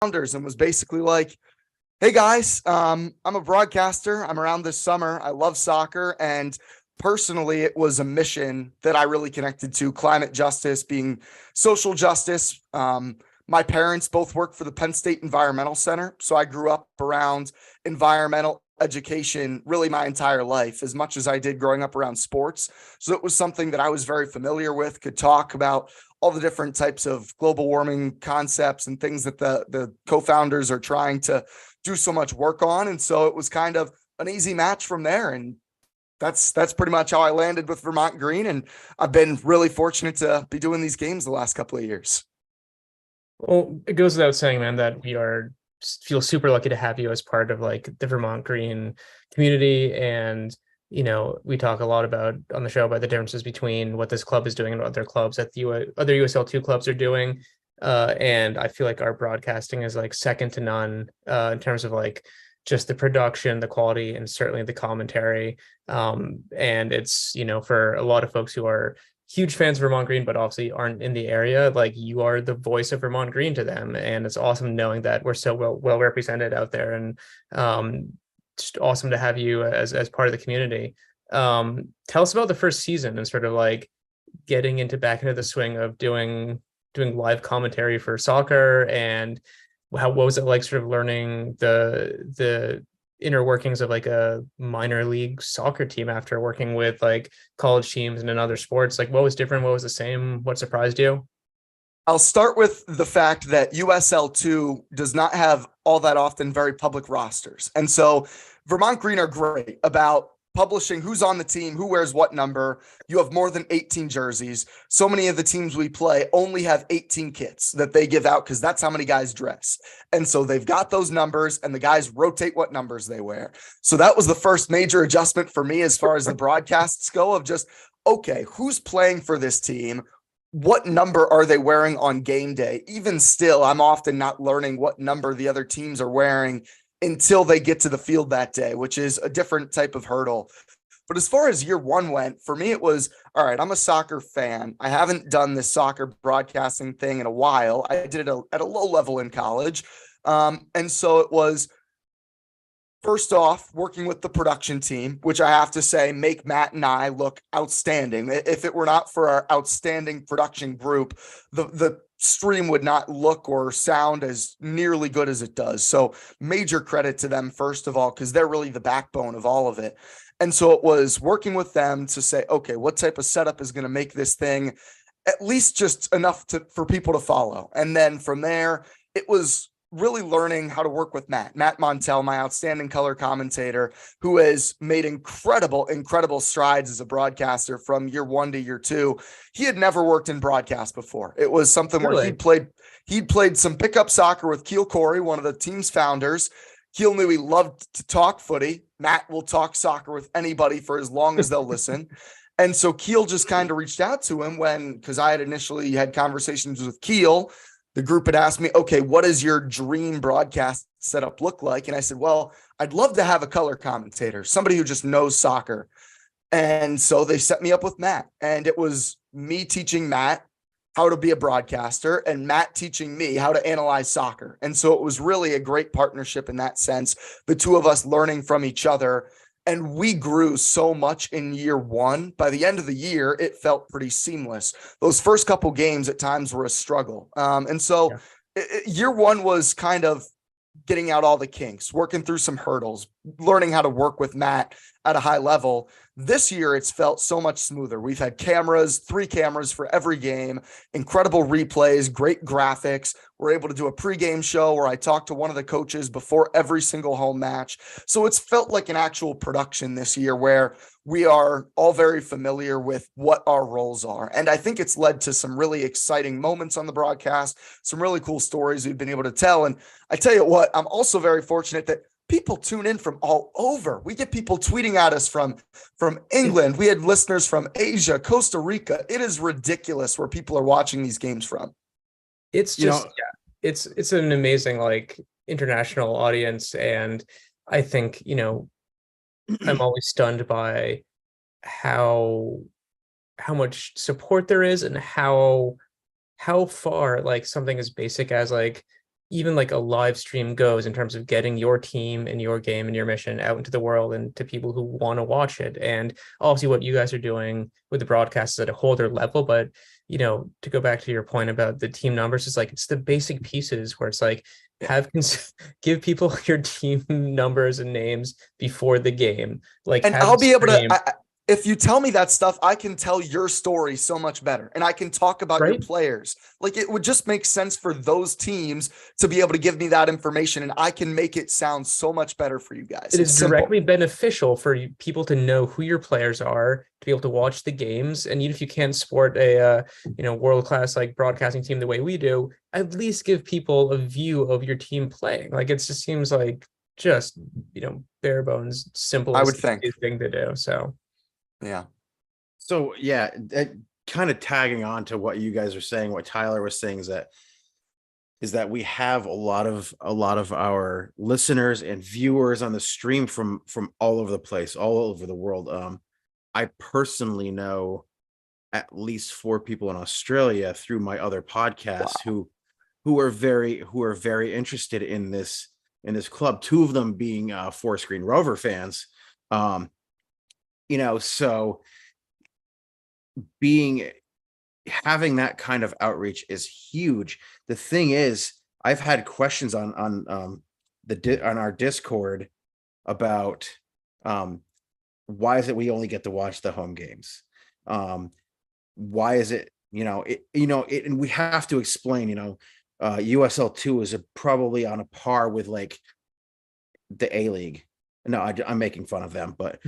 Founders and was basically like, hey guys, I'm a broadcaster. I'm around this summer. I love soccer. And personally, it was a mission that I really connected to: climate justice, being social justice. My parents both work for the Penn State Environmental Center. So I grew up around environmental education really my entire life, as much as I did growing up around sports. So it was something that I was very familiar with, could talk about all the different types of global warming concepts and things that the co-founders are trying to do so much work on. And so it was kind of an easy match from there. And that's pretty much how I landed with Vermont Green. And I've been really fortunate to be doing these games the last couple of years. Well, it goes without saying, man, that we feel super lucky to have you as part of like the Vermont Green community. And, we talk a lot about on the show about the differences between what this club is doing and what other clubs at the other USL2 clubs are doing. And I feel like our broadcasting is like second to none in terms of like just the production, the quality, and certainly the commentary. And it's, for a lot of folks who are huge fans of Vermont Green, but obviously aren't in the area, like you are the voice of Vermont Green to them. And it's awesome knowing that we're so well represented out there. And just awesome to have you as part of the community. Tell us about the first season and sort of like getting back into the swing of doing live commentary for soccer, and what was it like sort of learning the inner workings of like a minor league soccer team after working with like college teams and in other sports? Like what was different? What was the same? What surprised you? I'll start with the fact that USL2 does not have all that often very public rosters. And so Vermont Green are great about publishing who's on the team, who wears what number. You have more than 18 jerseys. So many of the teams we play only have 18 kits that they give out because that's how many guys dress. And so they've got those numbers and the guys rotate what numbers they wear. So that was the first major adjustment for me as far as the broadcasts go, of just, okay, who's playing for this team? What number are they wearing on game day? Even still, I'm often not learning what number the other teams are wearing until they get to the field that day, which is a different type of hurdle. But as far as year one went, for me, it was, all right, I'm a soccer fan. I haven't done this soccer broadcasting thing in a while. I did it at a low level in college. And so it was, first off, working with the production team, which I have to say make Matt and I look outstanding. If it were not for our outstanding production group, the stream would not look or sound as nearly good as it does. So major credit to them, first of all, because they're really the backbone of all of it. And so it was working with them to say, okay, what type of setup is going to make this thing at least just enough for people to follow. And then from there, it was really learning how to work with Matt Montel, my outstanding color commentator, who has made incredible strides as a broadcaster from year one to year two. He had never worked in broadcast before. It was something where he'd played some pickup soccer with Keel Corey, one of the team's founders. Keel knew he loved to talk footy. Matt will talk soccer with anybody for as long as they'll listen. And so Keel just kind of reached out to him because I had initially had conversations with Keel. The group had asked me, okay, what does your dream broadcast setup look like? And I said, well, I'd love to have a color commentator, somebody who just knows soccer. And so they set me up with Matt. And it was me teaching Matt how to be a broadcaster and Matt teaching me how to analyze soccer. And so it was really a great partnership in that sense, the two of us learning from each other. And we grew so much in year one. By the end of the year, it felt pretty seamless. Those first couple games at times were a struggle. And so year one was kind of getting out all the kinks, working through some hurdles, learning how to work with Matt at a high level. This year, it's felt so much smoother. We've had 3 cameras for every game, incredible replays, great graphics. We're able to do a pregame show where I talk to one of the coaches before every single home match. So it's felt like an actual production this year where we are all very familiar with what our roles are. And I think it's led to some really exciting moments on the broadcast, some really cool stories we've been able to tell. And I tell you what, I'm also very fortunate that people tune in from all over. We get people tweeting at us from England. We had listeners from Asia, Costa Rica. It is ridiculous where people are watching these games from. It's just, it's an amazing like international audience. And I think, I'm always stunned by how much support there is and how far like something as basic as like even like a live stream goes in terms of getting your team and your game and your mission out into the world and to people who want to watch it. And obviously what you guys are doing with the broadcasts at a whole other level. But, you know, to go back to your point about the team numbers, it's like, it's the basic pieces where it's like, give people your team numbers and names before the game, like And have I'll a be able to, stream, if you tell me that stuff, I can tell your story so much better and I can talk about your right? players. Like it would just make sense for those teams to be able to give me that information and I can make it sound so much better for you guys. It It's is simple. directly beneficial for people to know who your players are, to be able to watch the games. And even if you can't sport a world class like broadcasting team the way we do, at least give people a view of your team playing. Like it just seems like just bare bones, I would simplest think. thing to do. So Yeah. So yeah, kind of tagging on to what you guys are saying, what Tyler was saying is that we have a lot of our listeners and viewers on the stream from all over the place, all over the world. I personally know at least 4 people in Australia through my other podcasts who are very interested in this club. 2 of them being Forest Green Rover fans. So having that kind of outreach is huge. The thing is, I've had questions on our Discord about why is it we only get to watch the home games? Why is it, and we have to explain, USL2 is probably on a par with like the A-League. No, I'm making fun of them, but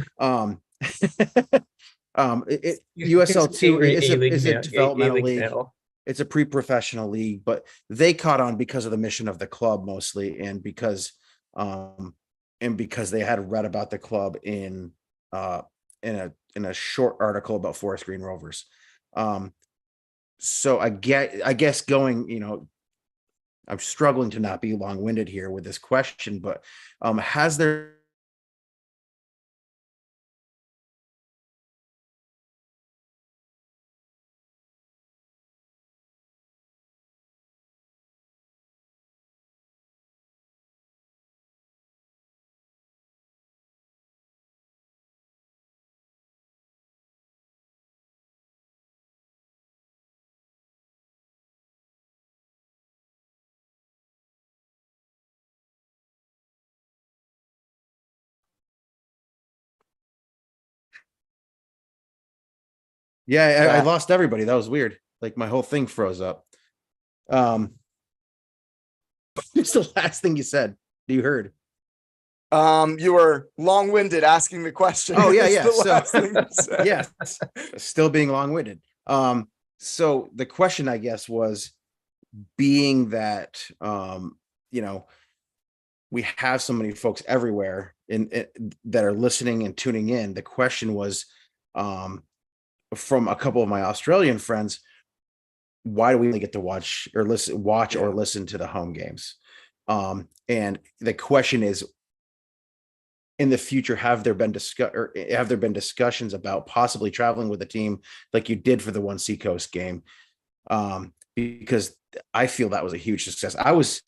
USL2 is a developmental league. It's a pre-professional league, but they caught on because of the mission of the club mostly, and because they had read about the club in a short article about Forest Green Rovers. So I guess going, I'm struggling to not be long-winded here with this question, but has there I lost everybody. That was weird. Like my whole thing froze up. It's the last thing you said. You heard. You were long-winded asking the question. Oh yeah. So yes, still being long-winded. So the question, I guess, was being that we have so many folks everywhere that are listening and tuning in. The question was from a couple of my Australian friends, why do we only get to watch or listen to the home games? And the question is, in the future, have there been discussions about possibly traveling with a team like you did for the one Seacoast game? Because I feel that was a huge success. I was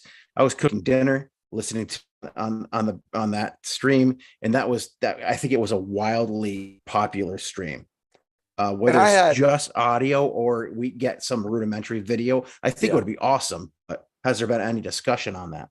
cooking dinner, listening to on that stream, and that I think it was a wildly popular stream. Whether it's just audio or we get some rudimentary video, I think it would be awesome. But has there been any discussion on that?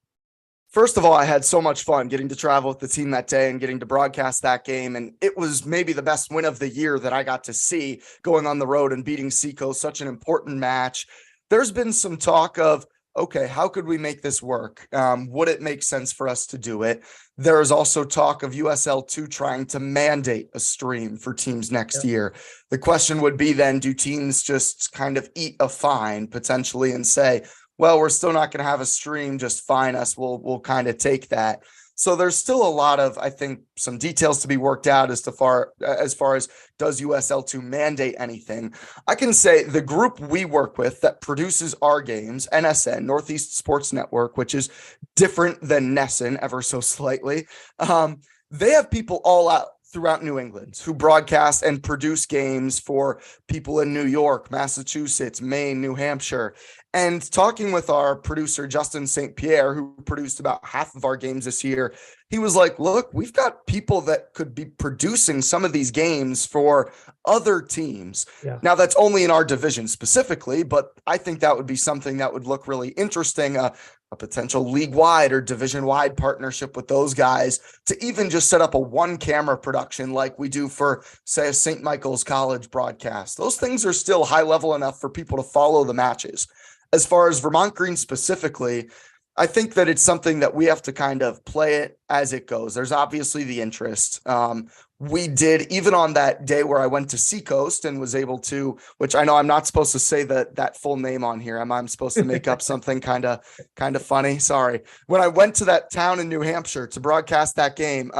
First of all, I had so much fun getting to travel with the team that day and getting to broadcast that game. And it was maybe the best win of the year that I got to see, going on the road and beating Seacoast, such an important match. There's been some talk of, okay, how could we make this work? Would it make sense for us to do it? There is also talk of USL2 trying to mandate a stream for teams next year. The question would be then, do teams just kind of eat a fine potentially and say, well, we're still not going to have a stream, just fine us. We'll kind of take that. So there's still a lot of, I think, some details to be worked out as far as does USL2 mandate anything. I can say the group we work with that produces our games, NSN, Northeast Sports Network, which is different than NESN ever so slightly. They have people all out throughout New England who broadcast and produce games for people in New York, Massachusetts, Maine, New Hampshire. And talking with our producer, Justin St. Pierre, who produced about half of our games this year, he was like, look, we've got people that could be producing some of these games for other teams. Yeah. Now, that's only in our division specifically, but I think that would be something that would look really interesting, a potential league-wide or division-wide partnership with those guys to even just set up a one-camera production like we do for, say, a St. Michael's College broadcast. Those things are still high level enough for people to follow the matches. As far as Vermont Green specifically, I think that it's something that we have to kind of play it as it goes. There's obviously the interest. We did, even on that day where I went to Seacoast and was able to, which I know I'm not supposed to say that full name on here. I'm supposed to make up something kind of funny. Sorry. When I went to that town in New Hampshire to broadcast that game,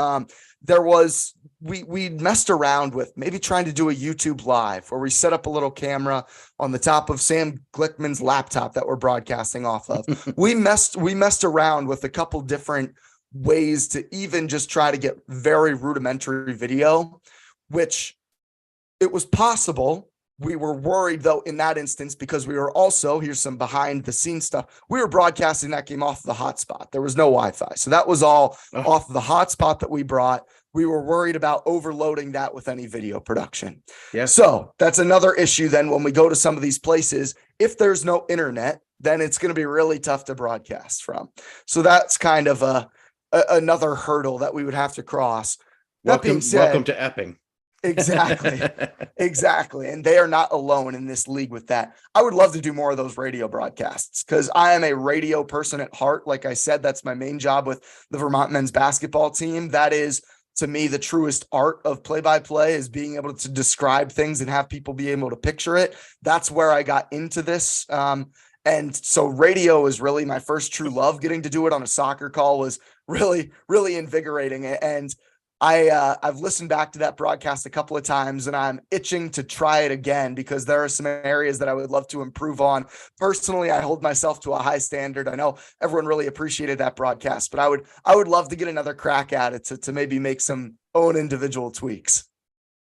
we messed around with maybe trying to do a YouTube live where we set up a little camera on the top of Sam Glickman's laptop that we're broadcasting off of. we messed around with a couple different ways to even just try to get very rudimentary video, which it was possible. We were worried though in that instance because we were also, here's some behind the scenes stuff. We were broadcasting that game off the hotspot. There was no Wi-Fi. So that was all off the hotspot that we brought. We were worried about overloading that with any video production. Yeah. So that's another issue then when we go to some of these places, if there's no internet, then it's going to be really tough to broadcast from. So that's kind of another hurdle that we would have to cross. Welcome to Epping. Exactly. Exactly. And they are not alone in this league with that. I would love to do more of those radio broadcasts because I am a radio person at heart. Like I said, that's my main job with the Vermont men's basketball team. That is, to me, the truest art of play-by-play is being able to describe things and have people be able to picture it. That's where I got into this. And so radio is really my first true love. Getting to do it on a soccer call was really, really invigorating. And I've listened back to that broadcast a couple of times and I'm itching to try it again because there are some areas that I would love to improve on. Personally, I hold myself to a high standard. I know everyone really appreciated that broadcast, but I would love to get another crack at it to maybe make some own individual tweaks.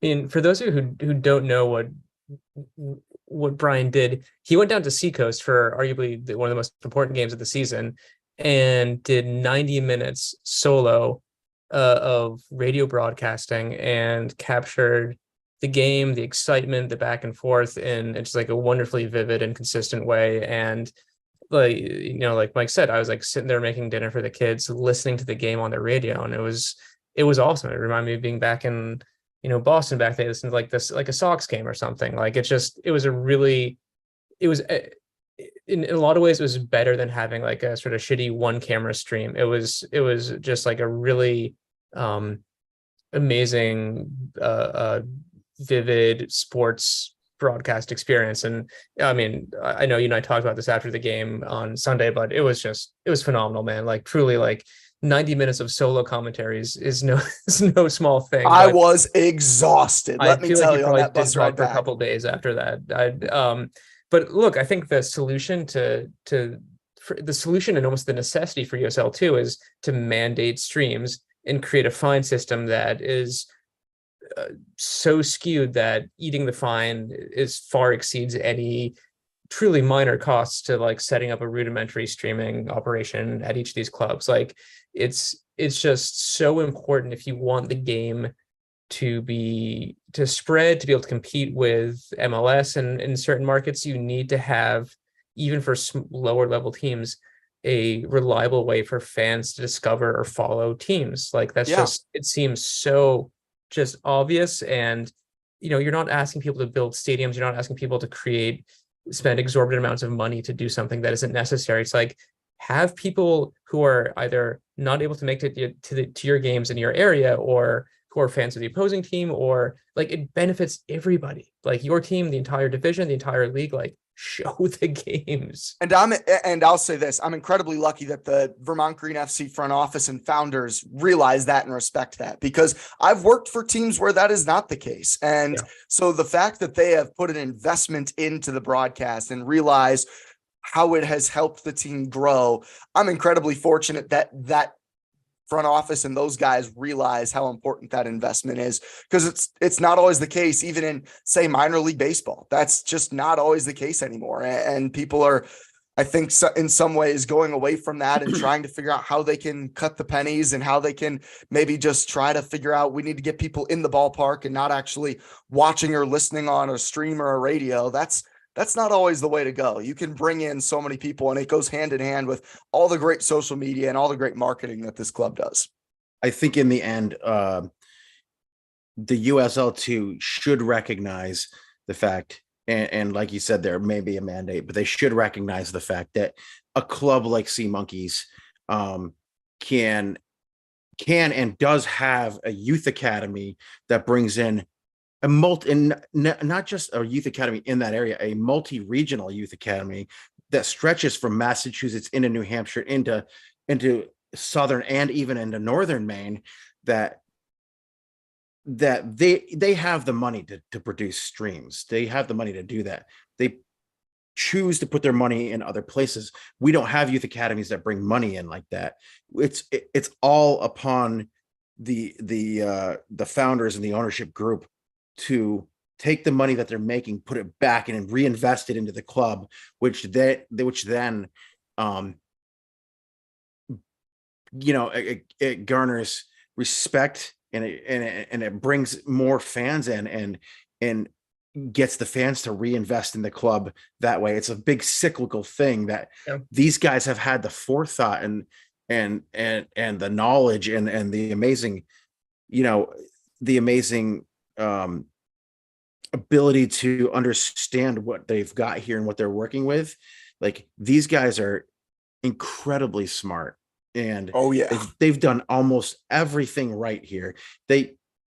I mean, for those of you who don't know what Brian did, he went down to Seacoast for arguably one of the most important games of the season and did 90 minutes solo of radio broadcasting and captured the game, the excitement, the back and forth in just like a wonderfully vivid and consistent way. And like Mike said, I was like sitting there making dinner for the kids, listening to the game on the radio, and it was awesome. It reminded me of being back in Boston back then, listening to like a Sox game or something. Like it was in a lot of ways it was better than having like a sort of shitty one camera stream. It was just like a really amazing vivid sports broadcast experience. And I mean, I know you and I talked about this after the game on Sunday, but it was phenomenal, man. Like truly, like 90 minutes of solo commentaries is no small thing. I was exhausted. Let me tell you, on that bus ride for a couple of days after that. But look, I think the solution and almost the necessity for USL2 is to mandate streams and create a fine system that is so skewed that eating the fine far exceeds any truly minor costs to like setting up a rudimentary streaming operation at each of these clubs. Like it's just so important if you want the game to spread, to be able to compete with MLS, and in certain markets you need to have, even for lower level teams, a reliable way for fans to discover or follow teams. Like that's just, it seems so just obvious. And you're not asking people to build stadiums, you're not asking people to spend exorbitant amounts of money to do something that isn't necessary. It's like, have people who are either not able to make it to your games in your area, or who are fans of the opposing team, or like it benefits everybody, like your team, the entire division, the entire league, like show the games. And I'll say this, I'm incredibly lucky that the Vermont Green FC front office and founders realize that and respect that, because I've worked for teams where that is not the case. And so the fact that they have put an investment into the broadcast and realize how it has helped the team grow, I'm incredibly fortunate that front office and those guys realize how important that investment is, because it's not always the case, even in, say, minor league baseball. That's just not always the case anymore. And people are, I think, in some ways going away from that and trying to figure out how they can cut the pennies and how they can maybe just try to figure out, we need to get people in the ballpark and not actually watching or listening on a stream or a radio. That's not always the way to go. You can bring in so many people, and it goes hand in hand with all the great social media and all the great marketing that this club does. I think in the end, the USL2 should recognize the fact, and like you said, there may be a mandate, but they should recognize the fact that a club like Sea Monkeys can and does have a youth academy that brings in not just a youth academy in that area, a multi-regional youth academy that stretches from Massachusetts into New Hampshire, into southern and even into northern Maine, that they have the money to produce streams. They have the money to do that. They choose to put their money in other places. We don't have youth academies that bring money in like that. It's all upon the founders and the ownership group to take the money that they're making, put it back and reinvest it into the club, which then it garners respect, and it brings more fans in, and gets the fans to reinvest in the club that way. It's a big cyclical thing that these guys have had the forethought and the knowledge and the amazing, ability to understand what they've got here and what they're working with. Like, these guys are incredibly smart, and they've done almost everything right here.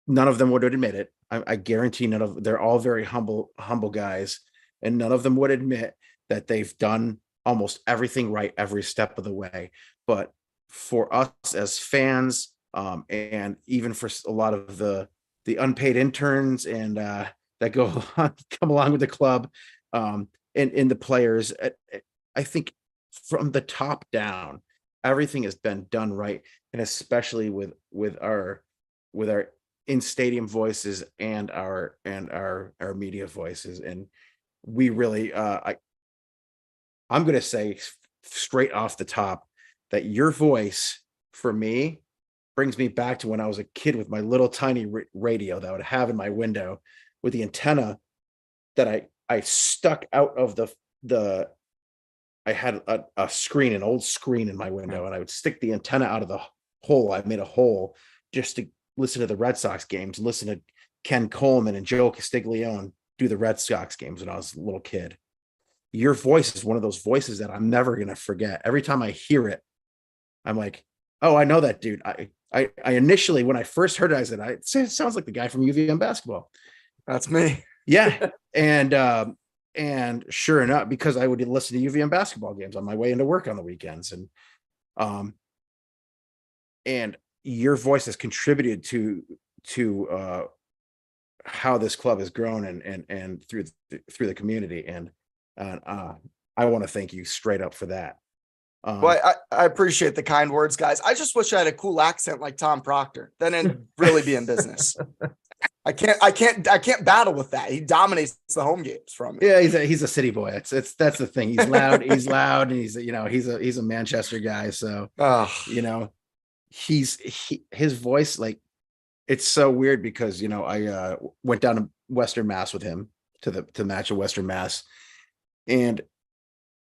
None of them would admit it. I guarantee they're all very humble guys, and none of them would admit that they've done almost everything right every step of the way. But for us as fans, and even for a lot of the unpaid interns and that come along with the club, and the players, I think from the top down, everything has been done right, and especially with our in stadium voices and our media voices. And we really, I'm going to say straight off the top that your voice for me brings me back to when I was a kid with my little tiny radio that I would have in my window with the antenna that I stuck out of I had a screen, an old screen in my window, and I would stick the antenna out of the hole. I made a hole just to listen to the Red Sox games, listen to Ken Coleman and Joe Castiglione do the Red Sox games when I was a little kid. Your voice is one of those voices that I'm never going to forget. Every time I hear it, I'm like, oh, I know that dude. I initially, when I first heard it, I said, it sounds like the guy from UVM basketball. That's me. Yeah. And sure enough, because I would listen to UVM basketball games on my way into work on the weekends, and your voice has contributed to how this club has grown and through the community. And I want to thank you straight up for that. Well, I appreciate the kind words, guys. I just wish I had a cool accent like Tom Proctor. Then it'd really be in business. I can't battle with that. He dominates the home games from me. Yeah, he's a city boy. That's the thing. He's loud. He's loud, and he's a Manchester guy. So his voice, like, it's so weird because I went down to Western Mass with him to match a Western Mass, and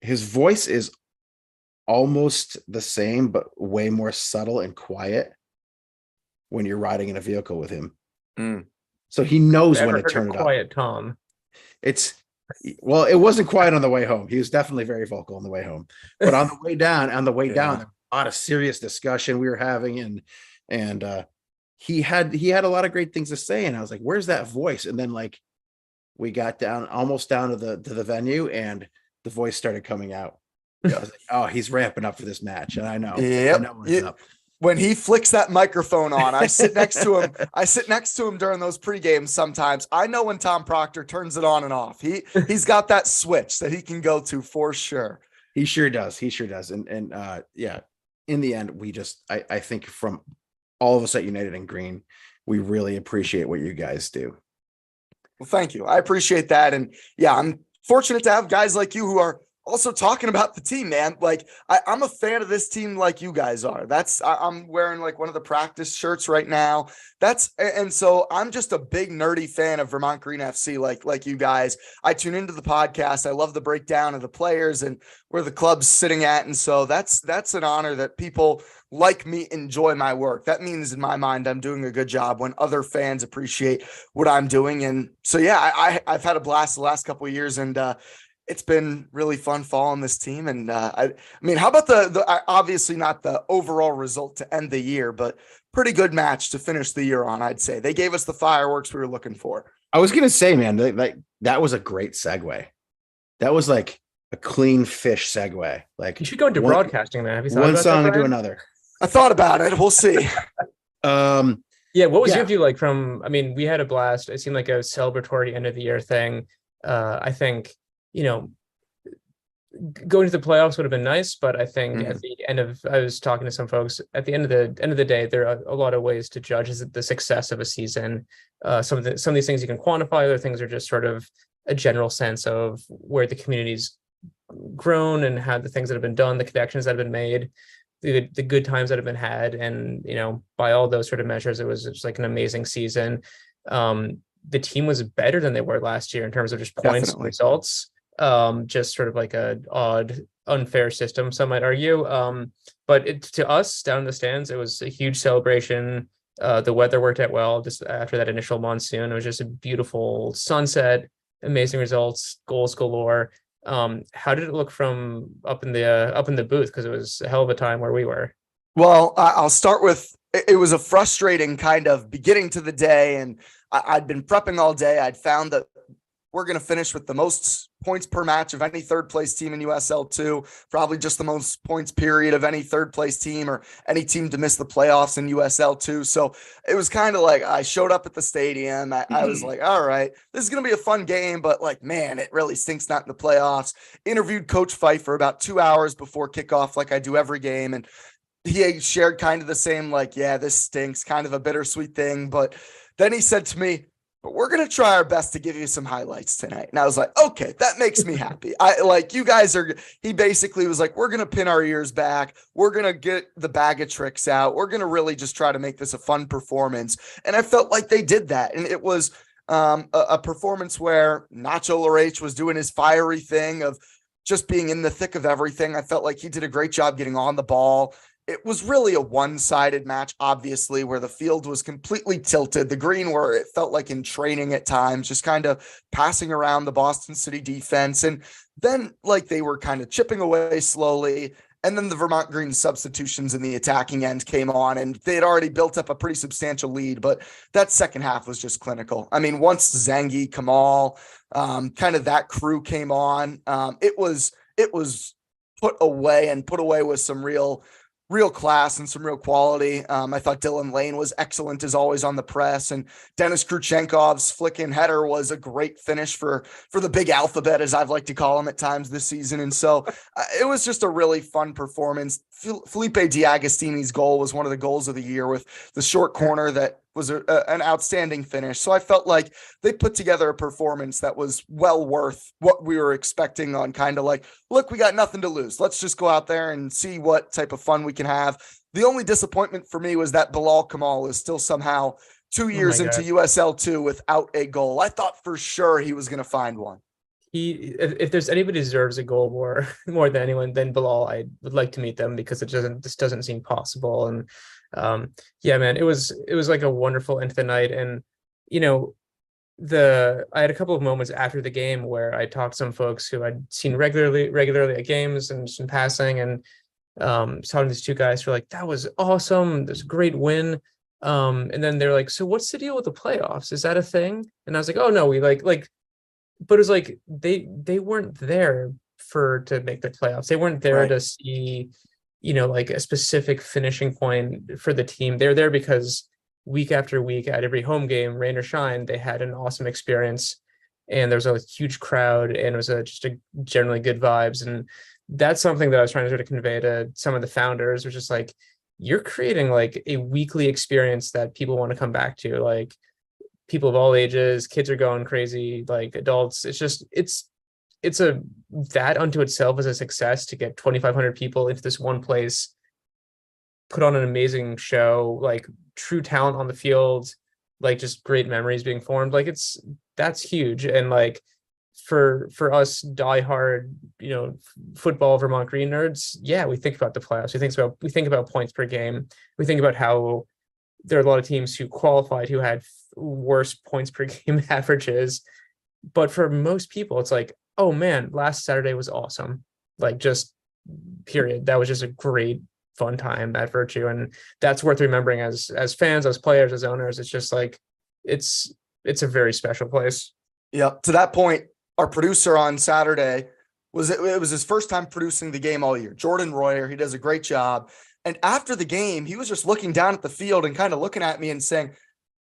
his voice is almost the same but way more subtle and quiet when you're riding in a vehicle with him. So he knows when to turn it up. Quiet Tom. It wasn't quiet on the way home. He was definitely very vocal on the way home, but on the way down, there was a lot of serious discussion we were having, and he had a lot of great things to say, and I was like, where's that voice? And then, like, we got almost down to the venue, and the voice started coming out. I was like, oh, he's ramping up for this match, and I know. Yep. I know what's up. When he flicks that microphone on, I sit next to him. I sit next to him during those pregames sometimes. I know when Tom Proctor turns it on and off. He's got that switch that he can go to for sure. He sure does. And yeah, in the end, I think from all of us at United and Green, we really appreciate what you guys do. Well, thank you. I appreciate that. And yeah, I'm fortunate to have guys like you who are also talking about the team, man. Like I'm a fan of this team like you guys are. I'm wearing like one of the practice shirts right now. And so I'm just a big nerdy fan of Vermont Green FC, like you guys. I tune into the podcast. I love the breakdown of the players and where the club's sitting at. And so that's an honor that people like me enjoy my work. That means in my mind, I'm doing a good job when other fans appreciate what I'm doing. And so, yeah, I've had a blast the last couple of years, and it's been really fun following this team. And I mean, how about the obviously not the overall result to end the year, but pretty good match to finish the year on, I'd say. They gave us the fireworks we were looking for. I was going to say, man, that was a great segue. That was like a clean fish segue. Like, you should go into broadcasting, man. Have you thought one about song that, into Brian? another. I thought about it. We'll see. Yeah, what was your view like I mean, we had a blast. It seemed like a celebratory end of the year thing. I think, going to the playoffs would have been nice, but I think at the end of, I was talking to some folks, at the end of the day, there are a lot of ways to judge the success of a season. Some of these things you can quantify, other things are just sort of a general sense of where the community's grown and how the things that have been done, the connections that have been made, the good times that have been had. And, by all those sort of measures, it was just like an amazing season. The team was better than they were last year in terms of just points and results. Just sort of like a odd, unfair system, some might argue. But to us down in the stands, it was a huge celebration. The weather worked out well just after that initial monsoon. It was just a beautiful sunset, amazing results, goals galore. How did it look from up in the booth? Because it was a hell of a time where we were. Well, I'll start with, it was a frustrating kind of beginning to the day, and I'd been prepping all day. I'd found that we're going to finish with the most points per match of any third place team in USL2, probably just the most points period of any third place team or any team to miss the playoffs in USL2. So it was kind of like I showed up at the stadium. I was like, all right, this is going to be a fun game, but like, man, it really stinks not in the playoffs. Interviewed Coach Fife for about 2 hours before kickoff, like I do every game. And he shared kind of the same, like, yeah, this stinks, kind of a bittersweet thing. But then he said to me, but we're going to try our best to give you some highlights tonight. And I was like, okay, that makes me happy. He basically was like, we're going to pin our ears back. We're going to get the bag of tricks out. We're going to really just try to make this a fun performance. And I felt like they did that. And it was a performance where Nacho Larech was doing his fiery thing of just being in the thick of everything. I felt like he did a great job getting on the ball. It was really a one-sided match, obviously, where the field was completely tilted. The Green were, it felt like in training at times, just kind of passing around the Boston City defense. And then like they were kind of chipping away slowly. And then the Vermont Green substitutions in the attacking end came on, and they had already built up a pretty substantial lead. But that second half was just clinical. I mean, once Zengi, Kamal, kind of that crew came on, it was put away with some real class and some real quality. I thought Dylan Lane was excellent as always on the press, and Dennis Kruchenkov's flick-in header was a great finish for the big alphabet, as I've liked to call him at times this season. And so it was just a really fun performance. Felipe D'Agostini's goal was one of the goals of the year with the short corner that was an outstanding finish. So I felt like they put together a performance that was well worth what we were expecting on kind of like, look, we got nothing to lose. Let's just go out there and see what type of fun we can have. The only disappointment for me was that Bilal Kamal is still somehow 2 years into USL2 without a goal. I thought for sure he was going to find one. If there's anybody who deserves a goal more than anyone than Bilal, I would like to meet them, because this doesn't seem possible. And yeah, man, it was like a wonderful end to the night. And I had a couple of moments after the game where I talked to some folks who I'd seen regularly at games and just in passing, and talking to these two guys who were like, that was awesome, this great win. And then they're like, so what's the deal with the playoffs? Is that a thing? And I was like, oh no, we like but it was like they weren't there to make the playoffs. They weren't there to see, like a specific finishing point for the team. They're there because week after week at every home game, rain or shine, they had an awesome experience, and there was a huge crowd, and it was just a generally good vibes. And that's something that I was trying to sort of convey to some of the founders, which is like, you're creating like a weekly experience that people want to come back to. Like people of all ages, kids are going crazy, like adults. It's just, it's a, that unto itself is a success to get 2,500 people into this one place, put on an amazing show, like true talent on the field, like just great memories being formed. Like that's huge. And like for us diehard, football Vermont Green nerds, yeah, we think about the playoffs. We think about points per game. We think about how there are a lot of teams who qualified who had worse points per game averages. But for most people, it's like, oh man, last Saturday was awesome. Like just period. That was just a great fun time at Virtue. And that's worth remembering as fans, as players, as owners. It's just like it's a very special place. Yeah. To that point, our producer on Saturday it was his first time producing the game all year. Jordan Royer, he does a great job. And after the game, he was just looking down at the field and kind of looking at me and saying,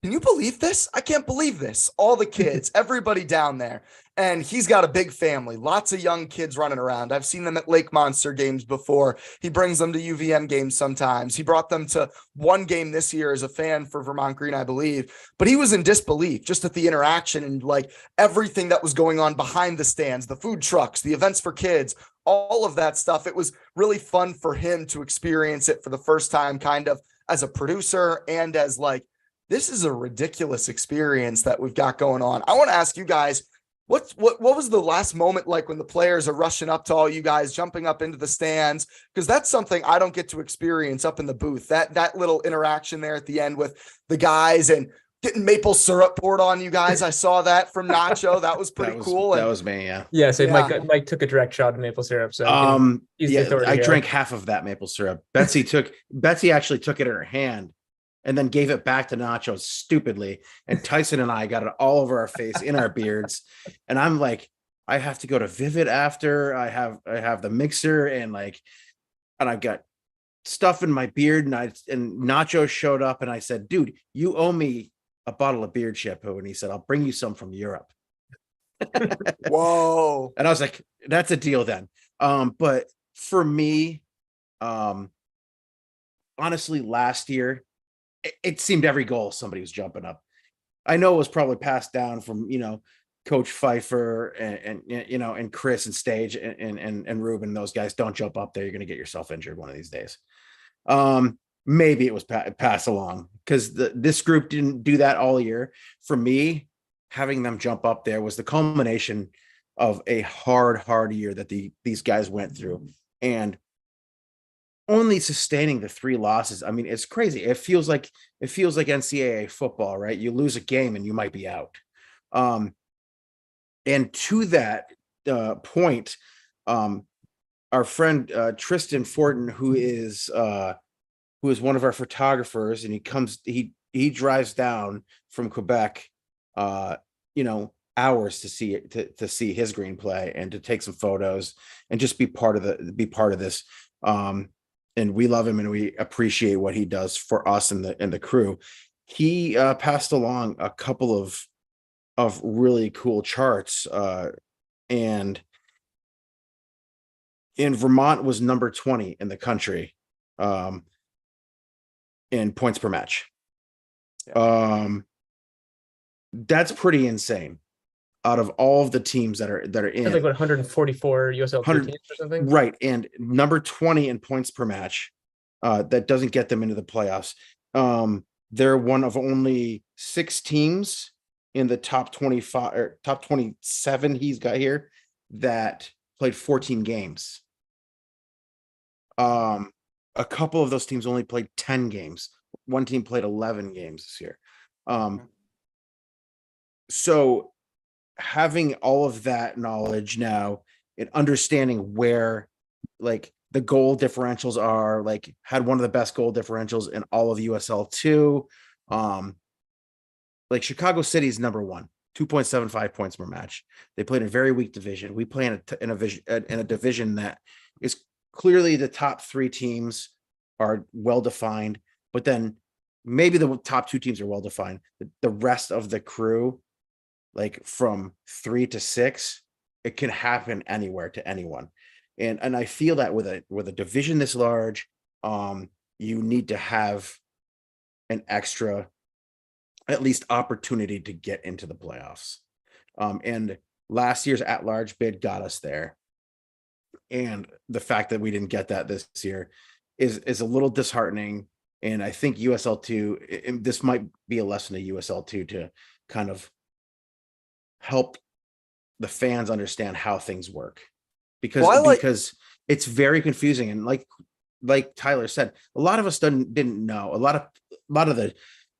"Can you believe this? I can't believe this." All the kids, everybody down there. And he's got a big family, lots of young kids running around. I've seen them at Lake Monster games before. He brings them to UVM games sometimes. He brought them to one game this year as a fan for Vermont Green, I believe. But he was in disbelief just at the interaction and like everything that was going on behind the stands, the food trucks, the events for kids, all of that stuff. It was really fun for him to experience it for the first time, kind of as a producer and as like, this is a ridiculous experience that we've got going on. I want to ask you guys, what was the last moment like when the players are rushing up to all you guys, jumping up into the stands? Because that's something I don't get to experience up in the booth. That little interaction there at the end with the guys and getting maple syrup poured on you guys. I saw that from Nacho. That was pretty cool. That was me, yeah. Yeah, so yeah. Mike took a direct shot of maple syrup. So I drank half of that maple syrup. Betsy actually took it in her hand and then gave it back to Nacho stupidly. And Tyson and I got it all over our face, in our beards. And I'm like, I have to go to Vivid after. I have the mixer and I've got stuff in my beard. And Nacho showed up and I said, "Dude, you owe me a bottle of beard shampoo." And he said, "I'll bring you some from Europe." Whoa. And I was like, that's a deal then. But for me, honestly, last year, it seemed every goal somebody was jumping up. I know it was probably passed down from, Coach Pfeiffer and Chris and Stage and Ruben. Those guys, don't jump up there. You're going to get yourself injured one of these days. Maybe it was passed along because this group didn't do that all year. For me, having them jump up there was the culmination of a hard year that these guys went through. And only sustaining the 3 losses. I mean, it's crazy. It feels like NCAA football, right? You lose a game and you might be out. And to that point, our friend Tristan Fortin, who is one of our photographers, and he drives down from Quebec, hours to see his green play and to take some photos and just be part of this. And we love him and we appreciate what he does for us and the crew. He passed along a couple of really cool charts, and in Vermont was number 20 in the country in points per match. That's pretty insane. Out of all of the teams that are in, like 144 USL teams or something, right? And number 20 in points per match, that doesn't get them into the playoffs. They're one of only 6 teams in the top 25 or top 27 he's got here that played 14 games. A couple of those teams only played 10 games. One team played 11 games this year. So having all of that knowledge now and understanding where the goal differentials are, had one of the best goal differentials in all of USL 2. Chicago City is number 1, 2.75 points per match. They played in a very weak division. We play in a division that is clearly the top 3 teams are well defined, but then maybe the top 2 teams are well defined. The rest of the crew, from 3 to 6, it can happen anywhere to anyone. And I feel that with a division this large, you need to have an extra, at least, opportunity to get into the playoffs. And last year's at-large bid got us there. And the fact that we didn't get that this year is a little disheartening. And I think USL2, and this might be a lesson to USL2 to kind of help the fans understand how things work, because because it's very confusing. And like Tyler said, a lot of us didn't know. A lot of the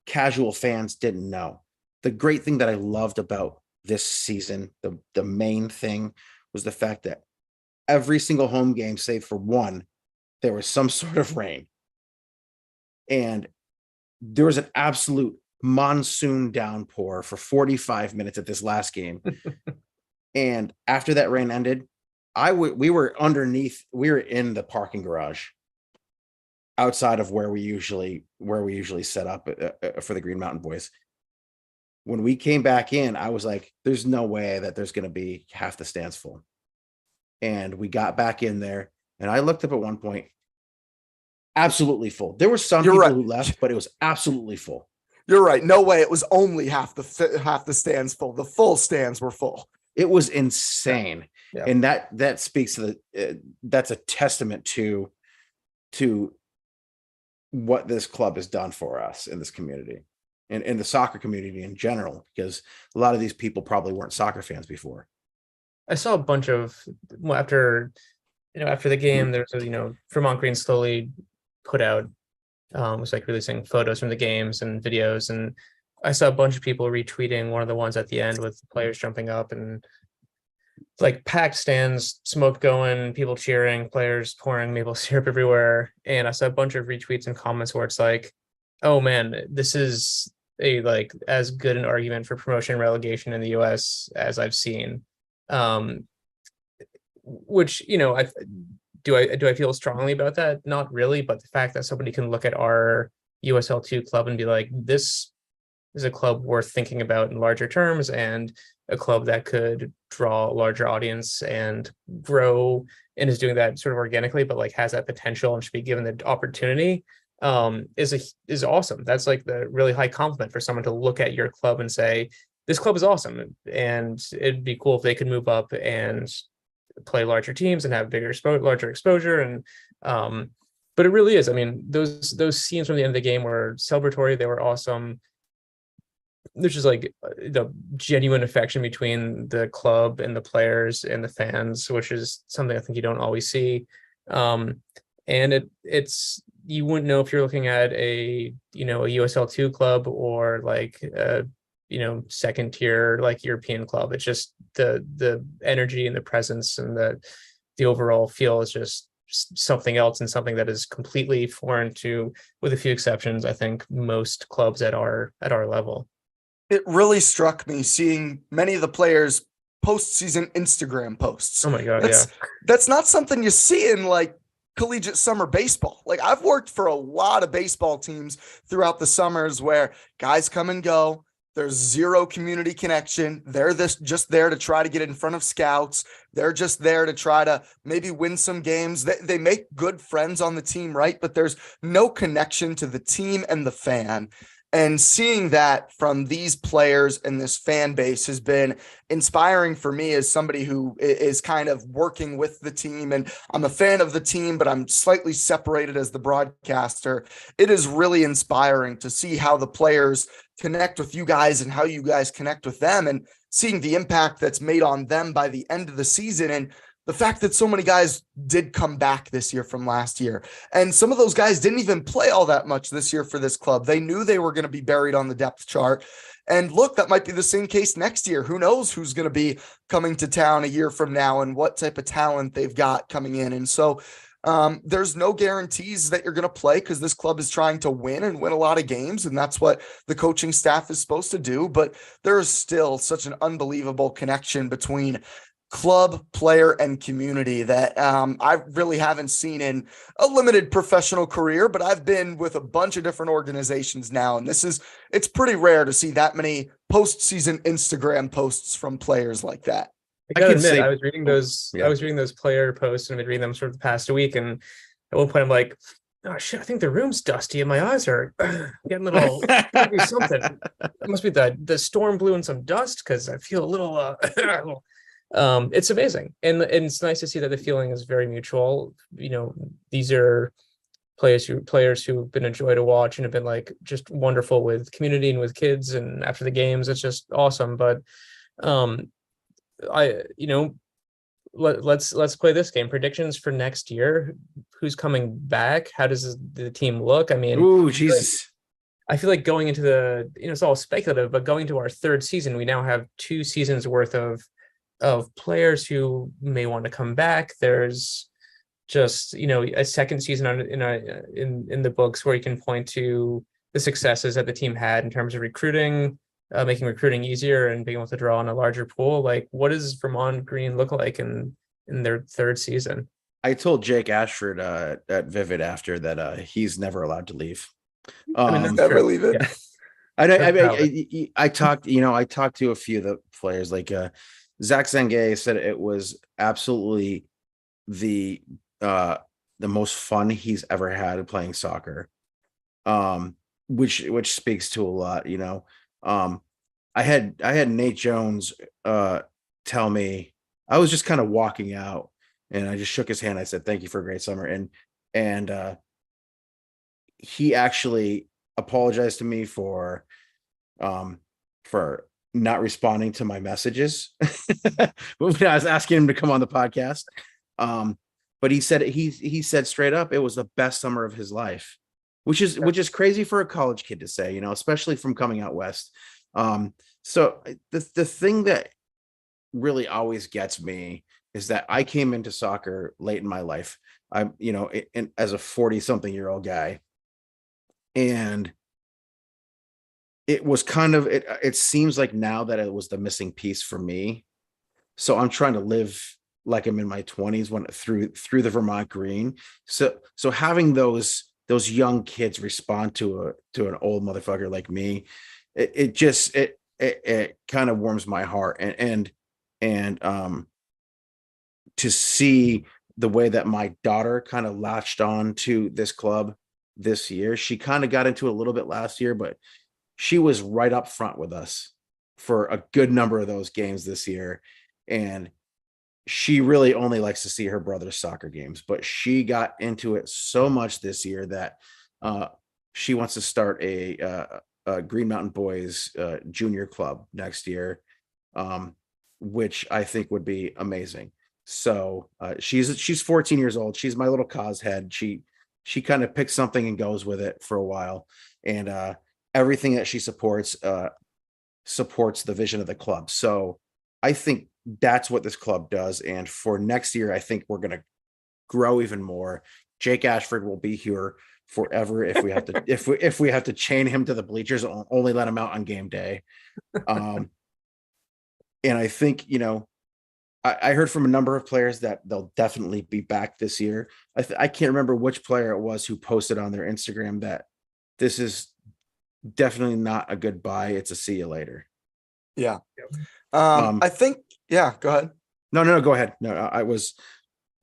casual fans didn't know. The great thing that I loved about this season, the main thing, was the fact that every single home game, save for one, there was some sort of rain. And there was an absolute monsoon downpour for 45 minutes at this last game. And after that rain ended, we were in the parking garage outside of where we usually set up for the Green Mountain Boys. When we came back in, I was like, there's no way that there's going to be half the stands full. And we got back in there, and I looked up at one point, absolutely full. There were some people who left, but it was absolutely full. You're right. No way. It was only half the stands full. The full stands were full. It was insane. Yeah. And that speaks to that's a testament to what this club has done for us in this community and in the soccer community in general, because a lot of these people probably weren't soccer fans before. I saw a bunch of, after the game, there's Vermont Green slowly put out, was like releasing photos from the games and videos, and I saw a bunch of people retweeting one of the ones at the end with players jumping up and like packed stands, smoke going, people cheering, players pouring maple syrup everywhere. And I saw a bunch of retweets and comments where it's like, oh man, this is as good an argument for promotion and relegation in the US as I've seen. Which, do I feel strongly about that? Not really, but the fact that somebody can look at our USL2 club and be like, this is a club worth thinking about in larger terms, and a club that could draw a larger audience and grow, and is doing that sort of organically, but like has that potential and should be given the opportunity, is awesome. That's like the really high compliment for someone to look at your club and say, this club is awesome, and it'd be cool if they could move up and play larger teams and have larger exposure. And but it really is. I mean, those scenes from the end of the game were celebratory. They were awesome. There's just like the genuine affection between the club and the players and the fans, which is something I think you don't always see. And it's you wouldn't know if you're looking at a USL2 club or like second tier like European club. It's just the energy and the presence and the overall feel is just something else, and something that is completely foreign to, with a few exceptions, I think, most clubs at our level. It really struck me seeing many of the players' postseason Instagram posts. Oh my God, that's not something you see in like collegiate summer baseball. Like, I've worked for a lot of baseball teams throughout the summers where guys come and go. There's zero community connection. They're just there to try to get in front of scouts. They're just there to try to maybe win some games. They make good friends on the team, right? But there's no connection to the team and the fan. And seeing that from these players and this fan base has been inspiring for me as somebody who is kind of working with the team. And I'm a fan of the team, but I'm slightly separated as the broadcaster. It is really inspiring to see how the players connect with you guys and how you guys connect with them, and seeing the impact that's made on them by the end of the season. And the fact that so many guys did come back this year from last year. And some of those guys didn't even play all that much this year for this club. They knew they were going to be buried on the depth chart. And look, that might be the same case next year. Who knows who's going to be coming to town a year from now and what type of talent they've got coming in. And so there's no guarantees that you're going to play, because this club is trying to win and win a lot of games. And that's what the coaching staff is supposed to do. But there is still such an unbelievable connection between club, player, and community that I really haven't seen in a limited professional career, but I've been with a bunch of different organizations now. And it's pretty rare to see that many postseason Instagram posts from players like that. I gotta admit, say, I was reading those. yeah. I was reading those player posts, and I've been reading them sort of the past week. And at one point, I'm like, "Oh shit! I think the room's dusty, and my eyes are getting a little. Gotta do something. It must be the storm blew in some dust because I feel a little. It's amazing, and it's nice to see that the feeling is very mutual. You know, these are players who've been a joy to watch and have been like just wonderful with community and with kids, and after the games, it's just awesome. But um, I you know let's play this game. Predictions for next year. Who's coming back? How does the team look? I mean, Ooh, Jesus. I feel like going into it's all speculative, but going to our third season, we now have 2 seasons worth of players who may want to come back. There's just a second season in the books where you can point to the successes that the team had in terms of recruiting, making recruiting easier and being able to draw on a larger pool. Like, what does Vermont Green look like in their third season? I told Jake Ashford at Vivid after that he's never allowed to leave. I mean, that's Never true. leave it. Yeah. I talked to a few of the players, like Zach Zengay said it was absolutely the most fun he's ever had playing soccer. Which speaks to a lot, I had Nate Jones tell me, I was just kind of walking out and I just shook his hand. I said, "Thank you for a great summer." And he actually apologized to me for not responding to my messages when I was asking him to come on the podcast. But he said straight up, it was the best summer of his life, which is crazy for a college kid to say, especially from coming out west. So the thing that really always gets me is that I came into soccer late in my life. I'm, as a 40-something-year-old guy, and it was kind of it seems like now that it was the missing piece for me. So I'm trying to live like I'm in my 20s through the Vermont Green. So having those young kids respond to an old motherfucker like me, it kind of warms my heart. And to see the way that my daughter kind of latched on to this club this year. She kind of got into it a little bit last year, but she was right up front with us for a good number of those games this year. And she really only likes to see her brother's soccer games, but she got into it so much this year that she wants to start a Green Mountain Boys junior club next year, which I think would be amazing. So she's 14 years old. She's my little cause head. She kind of picks something and goes with it for a while. And everything that she supports the vision of the club. So I think that's what this club does. And for next year, I think we're going to grow even more. Jake Ashford will be here forever if we have to if we have to chain him to the bleachers, only let him out on game day. And I think, I heard from a number of players that they'll definitely be back this year. I can't remember which player it was who posted on their Instagram that this is definitely not a goodbye. It's a see you later. Yeah. I think, yeah, go ahead. No, go ahead. No, I was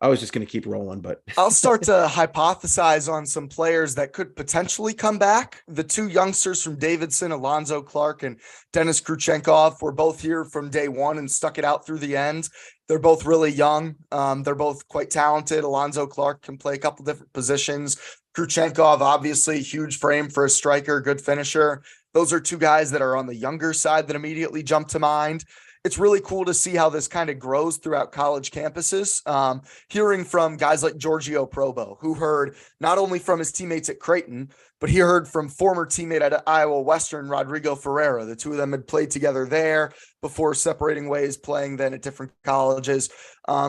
just going to keep rolling, but I'll start to hypothesize on some players that could potentially come back. The two youngsters from Davidson, Alonzo Clark and Dennis Kruchenkov, were both here from day one and stuck it out through the end. They're both really young. They're both quite talented. Alonzo Clark can play a couple different positions. Kruchenkov, obviously, huge frame for a striker, good finisher. Those are two guys that are on the younger side that immediately jump to mind. It's really cool to see how this kind of grows throughout college campuses. Hearing from guys like Giorgio Probo, who heard not only from his teammates at Creighton, but he heard from former teammate at Iowa Western, Rodrigo Ferreira. The two of them had played together there before separating ways, playing then at different colleges.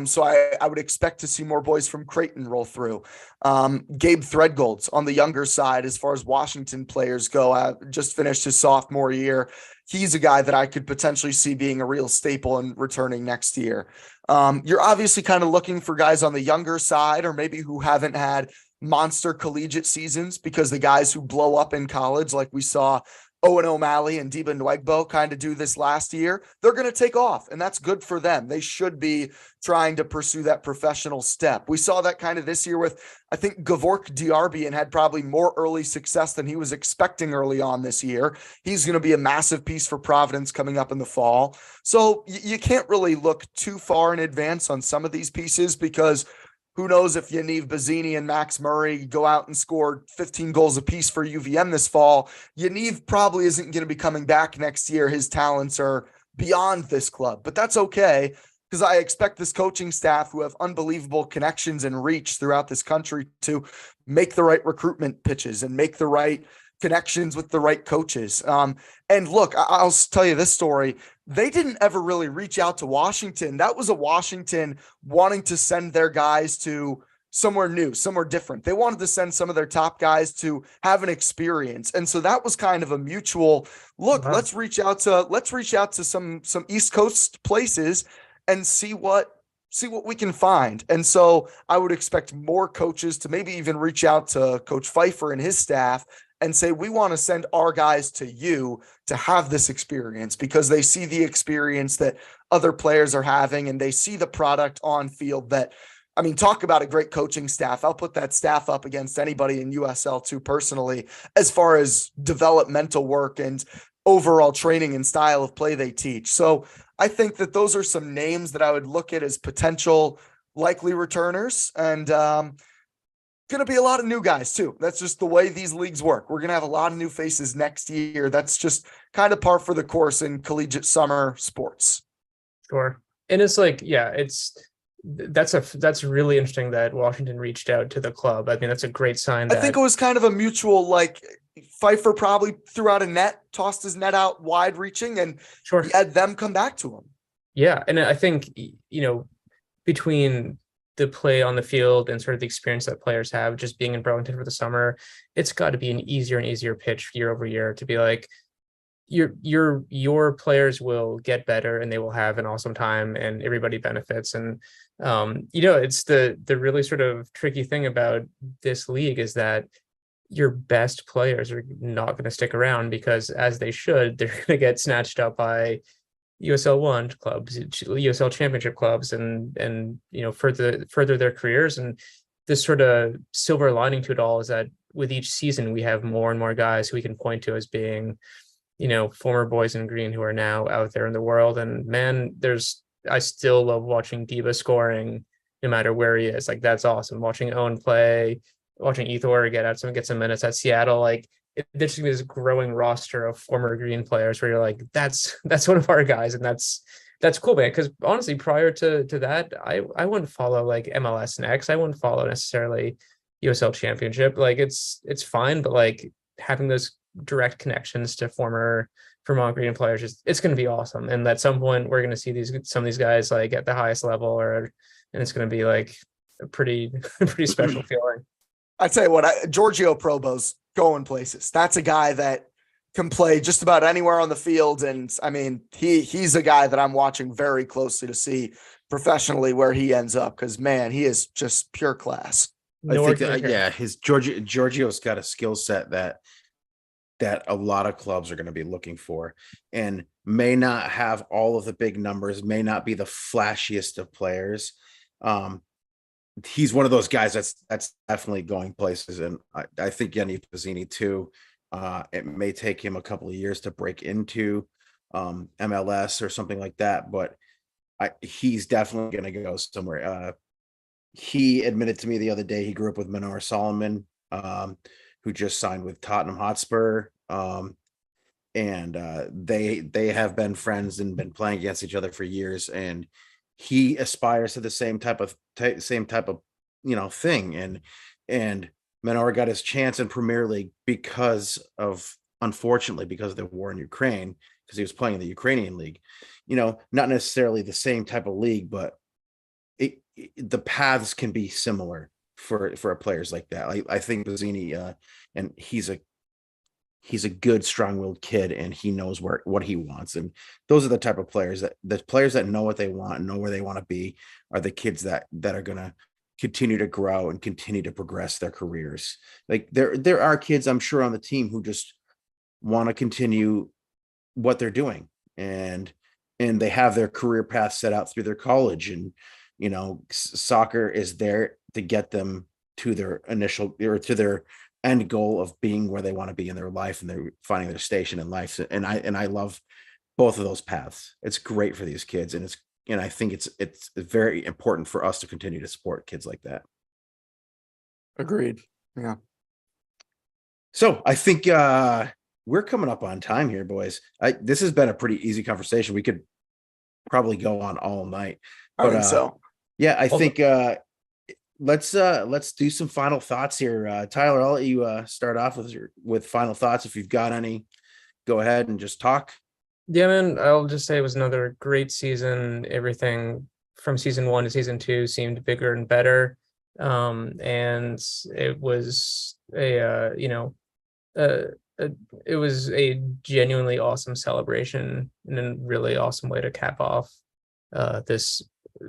So I would expect to see more boys from Creighton roll through. Gabe Threadgold's on the younger side as far as Washington players go. Just finished his sophomore year. He's a guy that I could potentially see being a real staple and returning next year. You're obviously kind of looking for guys on the younger side, or maybe who haven't had monster collegiate seasons, because the guys who blow up in college, like we saw Owen O'Malley and Deba Nwegbo kind of do this last year, they're going to take off, and that's good for them. They should be trying to pursue that professional step. We saw that kind of this year with, I think, Gavork Diarbian had probably more early success than he was expecting early on this year. He's going to be a massive piece for Providence coming up in the fall. So you can't really look too far in advance on some of these pieces, because who knows if Yaniv Bazzini and Max Murray go out and score 15 goals apiece for UVM this fall. Yaniv probably isn't going to be coming back next year. His talents are beyond this club, but that's okay, because I expect this coaching staff, who have unbelievable connections and reach throughout this country, to make the right recruitment pitches and make the right connections with the right coaches. And look, I'll tell you this story. They didn't ever really reach out to Washington. That was a Washington wanting to send their guys to somewhere new, somewhere different. They wanted to send some of their top guys to have an experience. And so that was kind of a mutual look. Wow. Let's reach out to some East Coast places and see what we can find. And so I would expect more coaches to maybe even reach out to Coach Pfeiffer and his staff and say, we want to send our guys to you to have this experience, because they see the experience that other players are having, and they see the product on field that, I mean, talk about a great coaching staff. I'll put that staff up against anybody in USL2 personally, as far as developmental work and overall training and style of play they teach. So I think that those are some names that I would look at as potential likely returners. And going to be a lot of new guys too. That's just the way these leagues work. We're going to have a lot of new faces next year. That's just kind of par for the course in collegiate summer sports. Sure. And it's like, yeah, that's really interesting that Washington reached out to the club. I mean, that's a great sign. I think it was kind of a mutual, like, Pfeiffer probably threw out a net, tossed his net out wide reaching, and sure, he had them come back to him. Yeah. And I think, between the play on the field and sort of the experience that players have just being in Burlington for the summer, it's got to be an easier and easier pitch year over year to be like, your players will get better and they will have an awesome time and everybody benefits. And it's the really sort of tricky thing about this league is that your best players are not going to stick around, because as they should, they're going to get snatched up by USL1 clubs, USL championship clubs, and further their careers. And this sort of silver lining to it all is that with each season we have more and more guys who we can point to as being, former boys in green who are now out there in the world. And man, I still love watching Deba scoring no matter where he is. Like, that's awesome. Watching Owen play, watching Ethor get some minutes at Seattle, like, there's this growing roster of former green players where you're like, that's one of our guys. And that's cool, man. Because honestly, prior to that, I wouldn't follow like MLS Next. I wouldn't follow necessarily USL Championship. Like, it's fine, but like having those direct connections to former Vermont Green players, it's going to be awesome. And at some point we're going to see some of these guys like at the highest level, and it's going to be like a pretty special feeling. I tell you what, Giorgio Probo's going places. That's a guy that can play just about anywhere on the field. And I mean, he's a guy that I'm watching very closely to see professionally where he ends up, because man, he is just pure class. I think that, his Giorgio's got a skill set that a lot of clubs are going to be looking for, and may not have all of the big numbers, may not be the flashiest of players. He's one of those guys that's definitely going places, and I think Yaniv Bazzini too. It may take him a couple of years to break into MLS or something like that, but he's definitely going to go somewhere. He admitted to me the other day he grew up with Manor Solomon, who just signed with Tottenham Hotspur, and they have been friends and been playing against each other for years, and he aspires to the same type of thing. And Manor got his chance in Premier League unfortunately because of the war in Ukraine, because he was playing in the Ukrainian league. Not necessarily the same type of league, but the paths can be similar for players like that. I think Bazzini, and he's a good, strong-willed kid, and he knows what he wants. And those are the type of players that know what they want and know where they want to be, are the kids that are going to continue to grow and continue to progress their careers. Like, there are kids, I'm sure, on the team who just want to continue what they're doing, and they have their career path set out through their college, and soccer is there to get them to their initial or to their end goal of being where they want to be in their life, and they're finding their station in life. And I love both of those paths. It's great for these kids, and I think it's very important for us to continue to support kids like that. Agreed. Yeah. So I think we're coming up on time here, boys. This has been a pretty easy conversation. We could probably go on all night. I think so. Yeah, I think let's do some final thoughts here. Tyler, I'll let you start off with final thoughts. If you've got any, go ahead and just talk. Yeah, man, I'll just say it was another great season. Everything from season 1 to season 2 seemed bigger and better. And it was it was a genuinely awesome celebration and a really awesome way to cap off this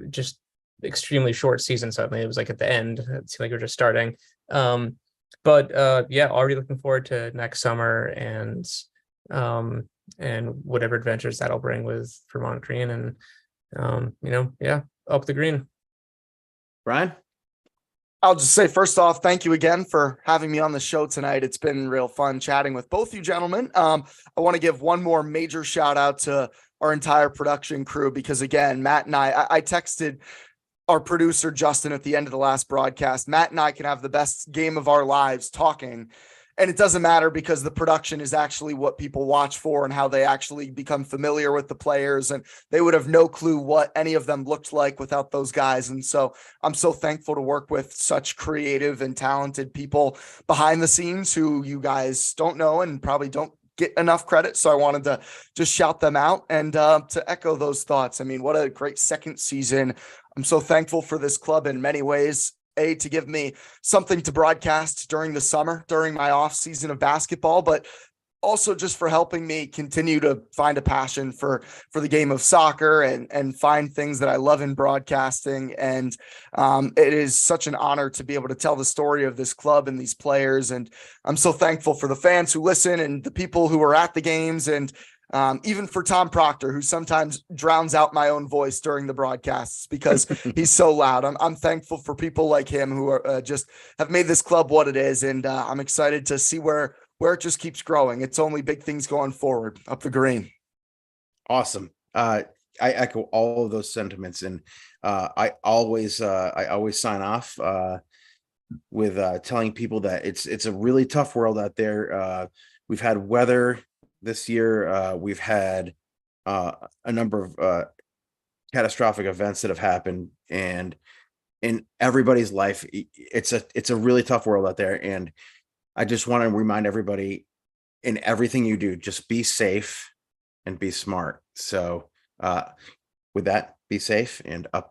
just extremely short season. Suddenly it was like at the end, it seemed like we were just starting. But yeah, already looking forward to next summer and whatever adventures that'll bring with Vermont Green, and up the green. Brian? I'll just say, first off, thank you again for having me on the show tonight. It's been real fun chatting with both you gentlemen. I want to give one more major shout out to our entire production crew, because again, Matt and I texted our producer, Justin, at the end of the last broadcast. Matt and I can have the best game of our lives talking, and it doesn't matter, because the production is actually what people watch for and how they actually become familiar with the players. And they would have no clue what any of them looked like without those guys. And so I'm so thankful to work with such creative and talented people behind the scenes who you guys don't know and probably don't get enough credit. So I wanted to just shout them out and to echo those thoughts. I mean, what a great second season. I'm so thankful for this club in many ways. To give me something to broadcast during the summer, during my off season of basketball, but also just for helping me continue to find a passion for the game of soccer and find things that I love in broadcasting. And it is such an honor to be able to tell the story of this club and these players. And I'm so thankful for the fans who listen and the people who are at the games, and even for Tom Proctor, who sometimes drowns out my own voice during the broadcasts because he's so loud. I'm thankful for people like him who are just have made this club what it is. And I'm excited to see where it just keeps growing. It's only big things going forward up the green. Awesome. I echo all of those sentiments. And I always sign off with telling people that it's a really tough world out there. We've had weather this year. We've had a number of catastrophic events that have happened, and in everybody's life, it's a really tough world out there. And I just want to remind everybody, in everything you do, just be safe and be smart. So with that, be safe and up.